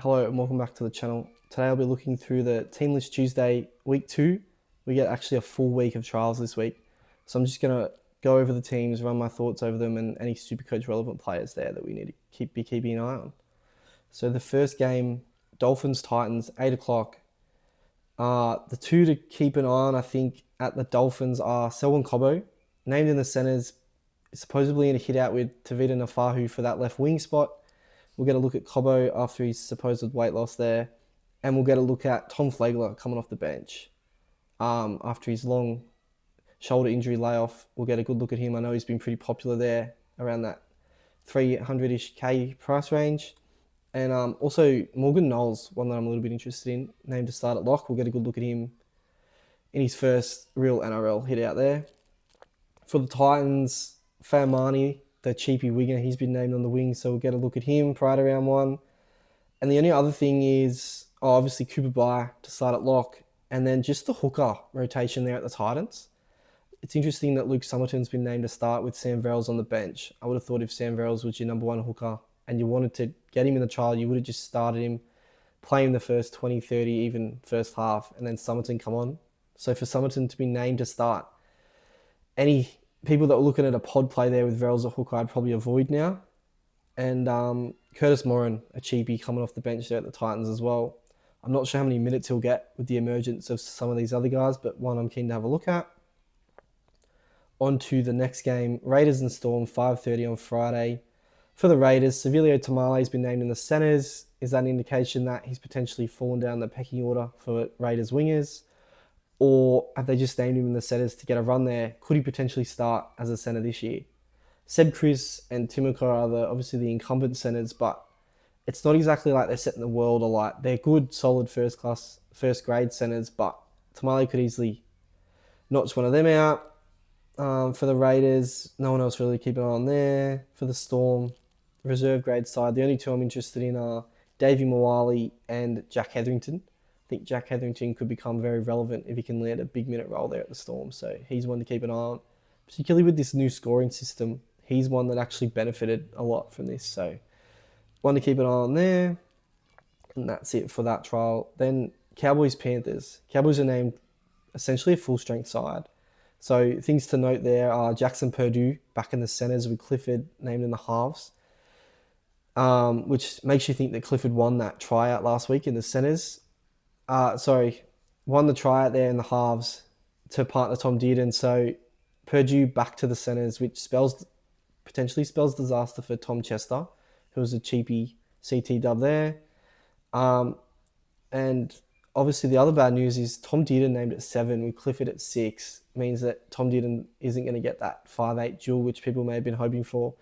Hello and welcome back to the channel. Today I'll be looking through the Team List Tuesday week 2. We get actually a full week of trials this week. So I'm just going to go over the teams, run my thoughts over them and any Supercoach relevant players there that we need to be keeping an eye on. So the first game, Dolphins Titans, 8 o'clock. The two to keep an eye on, I think, at the Dolphins are Selwyn Cobbo, named in the centres, supposedly in a hit out with Tavita Nafahu for that left wing spot. We'll get a look at Cobbo after his supposed weight loss there. And we'll get a look at Tom Flegler coming off the bench after his long shoulder injury layoff. We'll get a good look at him. I know he's been pretty popular there around that 300-ish K price range. And also Morgan Knowles, one that I'm a little bit interested in, named to start at lock. We'll get a good look at him in his first real NRL hit out there. For the Titans, Famani, the cheapy winger, he's been named on the wing, so we'll get a look at him prior to round 1. And the only other thing is, obviously Cooper Bye to start at lock, and then just the hooker rotation there at the Titans. It's interesting that Luke Summerton's been named to start with Sam Verrills on the bench. I would have thought if Sam Verrills was your number one hooker and you wanted to get him in the trial, you would have just started him, play him the first 20, 30, even first half, and then Summerton come on. So for Summerton to be named to start, any people that were looking at a pod play there with Verrills at hooker, I'd probably avoid now. And Curtis Moran, a cheapie coming off the bench there at the Titans as well. I'm not sure how many minutes he'll get with the emergence of some of these other guys, but one I'm keen to have a look at. On to the next game, Raiders and Storm, 5:30 on Friday. For the Raiders, Sevilio Tamale has been named in the centres. Is that an indication that he's potentially fallen down the pecking order for Raiders wingers? Or have they just named him in the centres to get a run there? Could he potentially start as a centre this year? Seb Chris and Timoko are obviously the incumbent centres, but it's not exactly like they're setting the world alight. They're good, solid first grade centres, but Tamale could easily notch one of them out. For the Raiders, no one else really keep an eye on there. For the Storm, reserve grade side, the only two I'm interested in are Davey Mawali and Jack Hetherington. I think Jack Hetherington could become very relevant if he can land a big minute role there at the Storm. So he's one to keep an eye on. Particularly with this new scoring system, he's one that actually benefited a lot from this. So one to keep an eye on there. And that's it for that trial. Then Cowboys Panthers. Cowboys are named essentially a full strength side. So things to note there are Jackson Purdue back in the centres with Clifford named in the halves. Which makes you think that Clifford won that tryout last week in the centres. Won the tryout there in the halves to partner Tom Dearden. So Purdue back to the centres, which potentially spells disaster for Tom Chester, who was a cheapie CT dub there. And obviously the other bad news is Tom Dearden named at 7 with Clifford at 6. Means that Tom Dearden isn't going to get that 5'8 duel, which people may have been hoping for.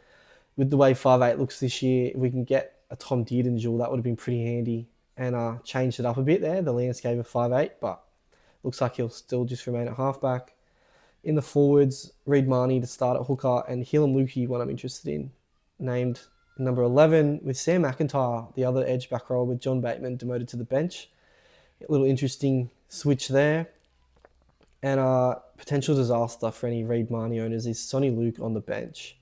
With the way 5'8 looks this year, if we can get a Tom Dearden duel, that would have been pretty handy and changed it up a bit there, the landscape of 5'8, but looks like he'll still just remain at halfback. In the forwards, Reid Marnie to start at hooker and Hillam Lukey, one I'm interested in, named number 11 with Sam McIntyre, the other edge back row with John Bateman demoted to the bench. A little interesting switch there. And potential disaster for any Reid Marnie owners is Sonny Luke on the bench.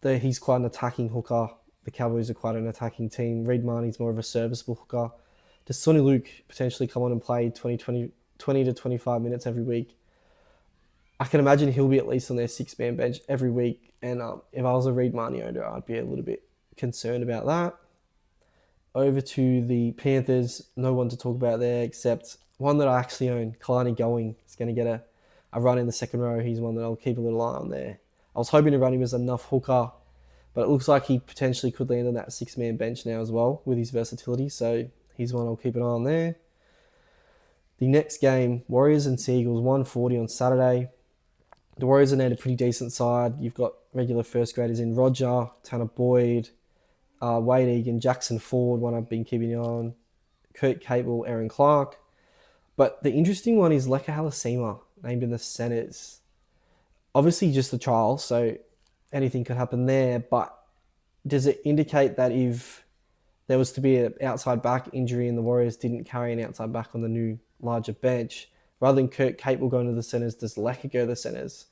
He's quite an attacking hooker. The Cowboys are quite an attacking team. Reid Marnie's more of a serviceable hooker. Does Sonny Luke potentially come on and play 20 to 25 minutes every week? I can imagine he'll be at least on their 6-man bench every week. And if I was a Reid Marnie owner, I'd be a little bit concerned about that. Over to the Panthers. No one to talk about there except one that I actually own, Kalani Going. He's going to get a run in the second row. He's one that I'll keep a little eye on there. I was hoping to run him as enough hooker, but it looks like he potentially could land on that 6-man bench now as well with his versatility. So he's one I'll keep an eye on there. The next game, Warriors and Seagulls, 1:40 on Saturday. The Warriors are named a pretty decent side. You've got regular first graders in Roger, Tanner Boyd, Wade Egan, Jackson Ford, one I've been keeping an eye on, Kurt Cable, Aaron Clark. But the interesting one is Leka Halasima, named in the centres. Obviously just the trial, so anything could happen there, but does it indicate that if there was to be an outside back injury and the Warriors didn't carry an outside back on the new larger bench, rather than Kurt Capewell going to the centres, does Leka go to the centres?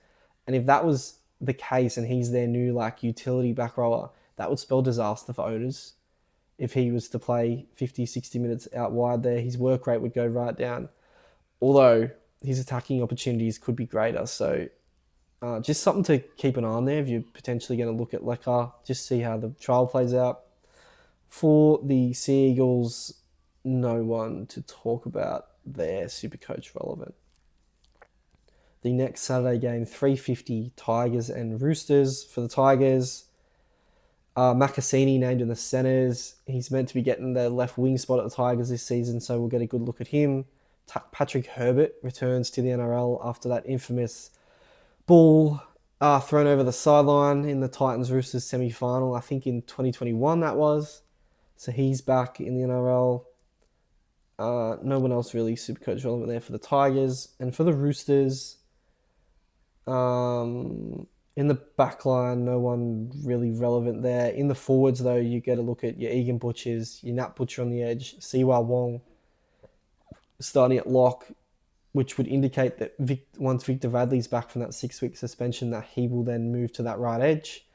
And if that was the case and he's their new utility back rower, that would spell disaster for owners. if he was to play 50, 60 minutes out wide there, his work rate would go right down. Although his attacking opportunities could be greater. So just something to keep an eye on there if you're potentially going to look at Lecker, just see how the trial plays out. For the Sea Eagles, no one to talk about there, Supercoach relevant. The next Saturday game, 3:50, Tigers and Roosters. For the Tigers, Makasini named in the centres. He's meant to be getting the left wing spot at the Tigers this season, so we'll get a good look at him. Patrick Herbert returns to the NRL after that infamous ball thrown over the sideline in the Titans-Roosters semi-final, I think in 2021 that was. So he's back in the NRL. No one else really Supercoach relevant there for the Tigers. And for the Roosters, in the back line, no one really relevant there. In the forwards, though, you get a look at your Egan Butchers, your Nat Butcher on the edge, Siwa Wong starting at lock, which would indicate that once Victor Radley's back from that 6-week suspension, that he will then move to that right edge.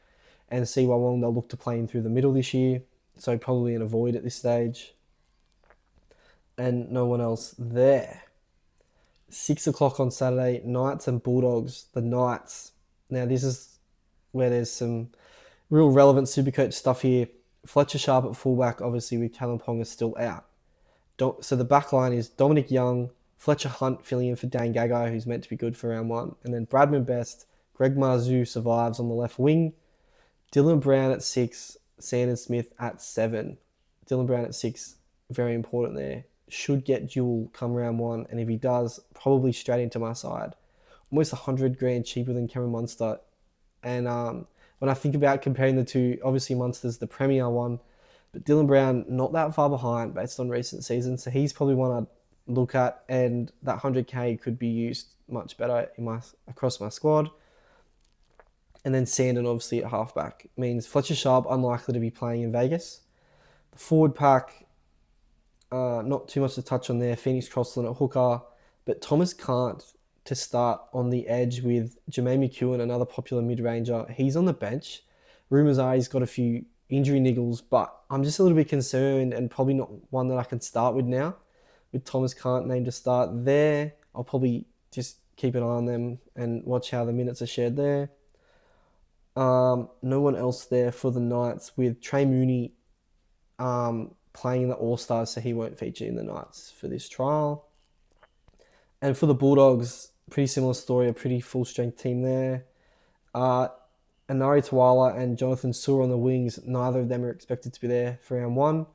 And Siwa Wong, they'll look to play him through the middle this year, so probably an avoid at this stage. And no one else there. 6 o'clock on Saturday, Knights and Bulldogs. The Knights. Now, this is where there's some real relevant Supercoach stuff here. Fletcher Sharp at fullback, obviously, with Callum Ponga still out. So the back line is Dominic Young, Fletcher Hunt filling in for Dane Gagai, who's meant to be good for round 1. And then Bradman Best, Greg Marzoo survives on the left wing. Dylan Brown at 6, Sandon Smith at 7. Dylan Brown at 6, very important there. Should get dual come round 1, and if he does, probably straight into my side. Almost $100,000 cheaper than Cameron Munster. And when I think about comparing the two, obviously Munster's the premier one, but Dylan Brown not that far behind based on recent seasons, so he's probably one I'd look at, and that $100,000 could be used much better across my squad. And then Sandon obviously at halfback means Fletcher Sharp unlikely to be playing in Vegas. The forward pack, not too much to touch on there. Phoenix Crossland at hooker, but Thomas Kant to start on the edge with Jermaine McEwen, another popular mid-ranger. He's on the bench. Rumours are he's got a few injury niggles, but I'm just a little bit concerned and probably not one that I can start with now. With Thomas Kant named to start there, I'll probably just keep an eye on them and watch how the minutes are shared there. No one else there for the Knights, with Trey Mooney playing in the All-Stars, so he won't feature in the Knights for this trial. And for the Bulldogs, pretty similar story, a pretty full-strength team there. Anari Tawala and Jonathan Sewer on the wings, neither of them are expected to be there for round 1,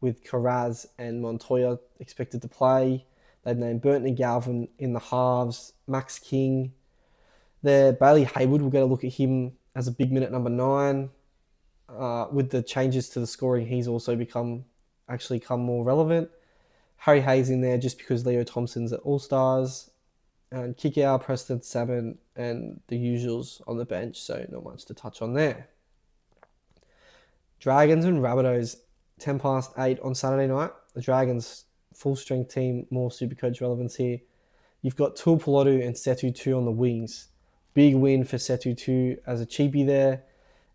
with Carraz and Montoya expected to play. They've named Burton and Galvin in the halves. Max King there. Bailey Hayward, we'll get a look at him as a big minute number 9. With the changes to the scoring, he's also become more relevant. Harry Hayes in there just because Leo Thompson's at All-Stars. And Kikau, Preston, Salmon, and the usuals on the bench, so not much to touch on there. Dragons and Rabbitohs, 10 past 8 on Saturday night. The Dragons, full-strength team, more Supercoach relevance here. You've got Tuipulotu and Setu 2 on the wings. Big win for Setu 2 as a cheapie there.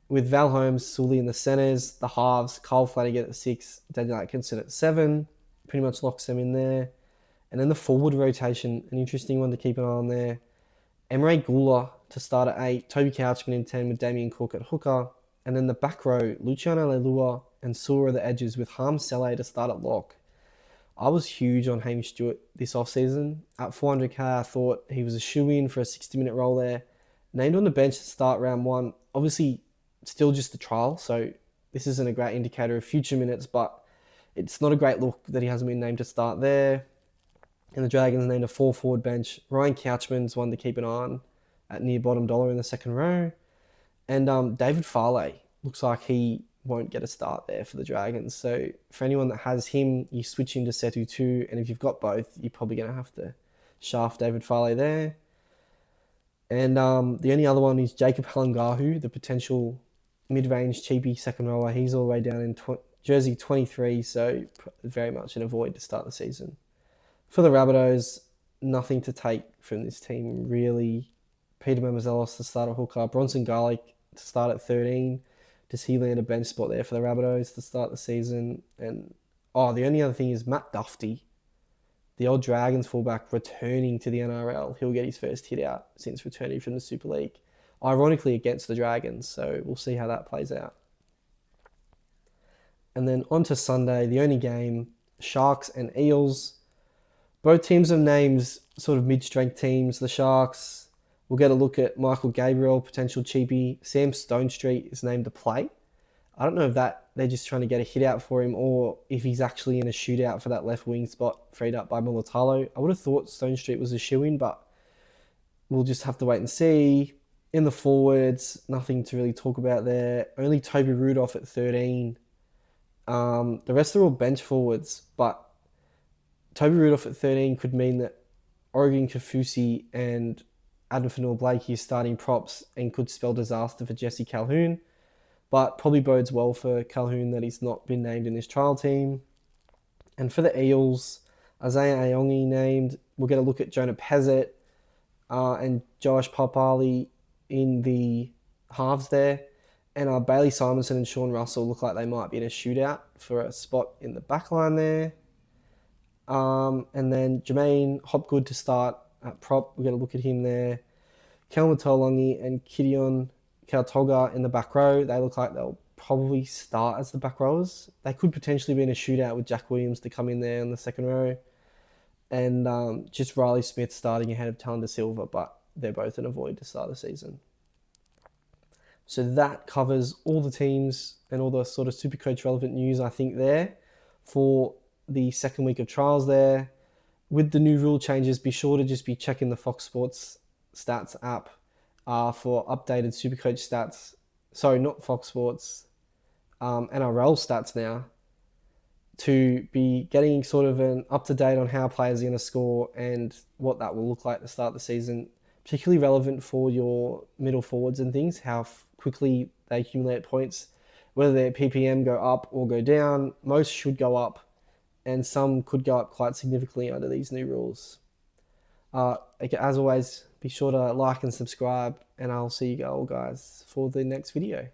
With Val Holmes, Sully in the centres, the halves, Kyle Flanagan at 6, Daniel Atkinson at 7. Pretty much locks them in there. And then the forward rotation, an interesting one to keep an eye on there. Emre Gula to start at 8, Toby Couchman in 10 with Damien Cook at hooker. And then the back row, Luciano Leilua and Sura at the edges with Harm Saleh to start at lock. I was huge on Hamish Stewart this offseason. At $400,000, I thought he was a shoo-in for a 60-minute role there. Named on the bench to start round 1. Obviously, still just a trial, so this isn't a great indicator of future minutes, but it's not a great look that he hasn't been named to start there. And the Dragons named a 4-forward bench. Ryan Couchman's one to keep an eye on at near bottom dollar in the second row. And David Farley looks like he won't get a start there for the Dragons. So for anyone that has him, you switch him to Setu 2. And if you've got both, you're probably going to have to shaft David Farley there. And the only other one is Jacob Halangahu, the potential mid-range cheapie second rower. He's all the way down in jersey 23, so very much an avoid to start the season. For the Rabbitohs, nothing to take from this team, really. Peter Mamazelos to start at hooker, Bronson Garlick to start at 13, Does he land a bench spot there for the Rabbitohs to start the season? And the only other thing is Matt Duffy, the old Dragons fullback, returning to the NRL. He'll get his first hit out since returning from the Super League, ironically against the Dragons. So we'll see how that plays out. And then on to Sunday, the only game, Sharks and Eels. Both teams have names sort of mid-strength teams. The Sharks, we'll get a look at Michael Gabriel, potential cheapie. Sam Stonestreet is named to play. I don't know if they're just trying to get a hit out for him or if he's actually in a shootout for that left wing spot freed up by Mulatalo. I would have thought Stonestreet was a shoo-in, but we'll just have to wait and see. In the forwards, nothing to really talk about there. Only Toby Rudolph at 13. The rest are all bench forwards, but Toby Rudolph at 13 could mean that Oregon Kafusi and Adam Fanua-Blakey are starting props and could spell disaster for Jesse Calhoun, but probably bodes well for Calhoun that he's not been named in this trial team. And for the Eels, Isaiah Ayongi named. We'll get a look at Jonah Pezzett and Josh Papali in the halves there. And Bailey Simonson and Sean Russell look like they might be in a shootout for a spot in the back line there. And then Jermaine Hopgood to start at prop. We're going to look at him there. Kelma Tolongi and Kidion Kautoga in the back row. They look like they'll probably start as the back rowers. They could potentially be in a shootout with Jack Williams to come in there in the second row. And just Riley Smith starting ahead of Tanda Silva, but they're both an avoid to start the season. So that covers all the teams and all the sort of Supercoach relevant news, I think, there for the second week of trials there. With the new rule changes, be sure to just be checking the Fox Sports stats app for updated Supercoach stats. Sorry, not Fox Sports, NRL stats now, to be getting sort of an up-to-date on how players are going to score and what that will look like to start the season. Particularly relevant for your middle forwards and things, how quickly they accumulate points, whether their PPM go up or go down. Most should go up, and some could go up quite significantly under these new rules. As always, be sure to like and subscribe, and I'll see you all guys for the next video.